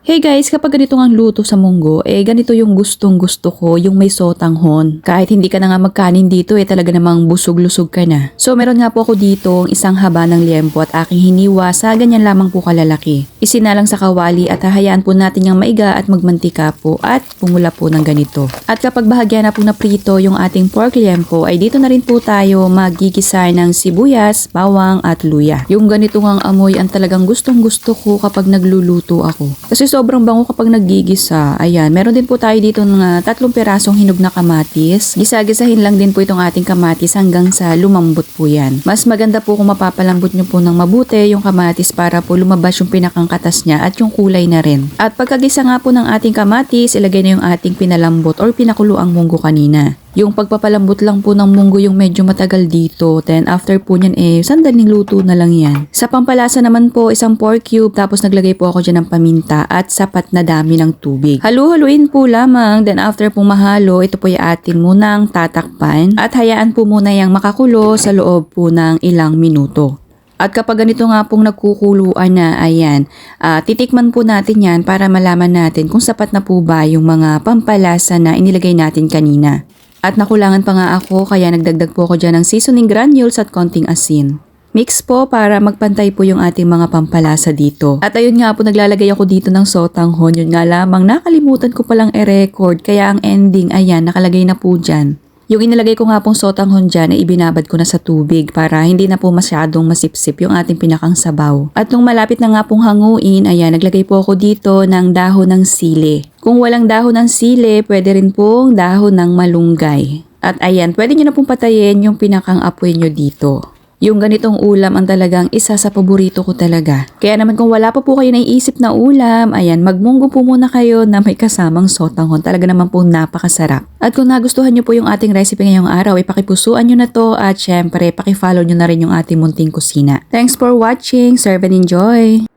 Hey guys, kapag ganito ang luto sa munggo, ganito yung gustong gusto ko, yung may sotanghon. Kahit hindi ka na nga magkanin dito, talaga namang busog-lusog ka na. So meron nga po ako dito isang haba ng liempo at aking hiniwa sa ganyan lamang po kalalaki. Isinalang sa kawali at hahayaan po natin yung maiga at magmantika po at pumula po ng ganito. At kapag bahagya na po na prito yung ating pork liempo, ay dito na rin po tayo magigisa ng sibuyas, bawang at luya. Yung ganito ngang amoy ang talagang gustong gusto ko kapag nagluluto ako. Kasi sobrang bango kapag naggigisa. Ayan, meron din po tayo dito ng 3 pirasong hinog na kamatis. Gisa-gisahin lang din po itong ating kamatis hanggang sa lumambot po yan. Mas maganda po kung mapapalambot nyo po ng mabuti yung kamatis para po lumabas yung pinakang katas niya at yung kulay na rin. At pagkagisa nga po ng ating kamatis, ilagay na yung ating pinalambot or pinakuloang munggo kanina. Yung pagpapalambot lang po ng munggo yung medyo matagal dito. Then after po nyan sandaling luto na lang yan. Sa pampalasa naman po, isang pork cube tapos naglagay po ako dyan ng paminta at sapat na dami ng tubig. Halu-haluin po lamang. Then after pong mahalo, ito po yung atin munang tatakpan at hayaan po muna yung makakulo sa loob po ng ilang minuto. At kapag ganito nga pong nagkukuluan na, ayan, titikman po natin yan para malaman natin kung sapat na po ba yung mga pampalasa na inilagay natin kanina. At nakulangan pa nga ako kaya nagdagdag po ako dyan ng seasoning granules at konting asin. Mix po para magpantay po yung ating mga pampalasa dito. At ayun nga po naglalagay ako dito ng sotanghon. Yun nga lamang nakalimutan ko palang i-record kaya ang ending ayan nakalagay na po dyan. Yung inilagay ko nga pong sotanghon dyan ay ibinabad ko na sa tubig para hindi na po masyadong masipsip yung ating pinakang sabaw. At nung malapit na nga pong hanguin, ayan, naglagay po ako dito ng dahon ng sili. Kung walang dahon ng sili, pwede rin pong dahon ng malunggay. At ayan, pwede nyo na pong patayin yung pinakang apoy nyo dito. Yung ganitong ulam ang talagang isa sa paborito ko talaga. Kaya naman kung wala pa po kayo naiisip na ulam, ayan, magmunggo po muna kayo na may kasamang sotanghon. Talaga naman po napakasarap. At kung nagustuhan nyo po yung ating recipe ngayong araw, pakipusuan nyo na to at syempre, pakifollow nyo na rin yung ating munting kusina. Thanks for watching. Serve and enjoy!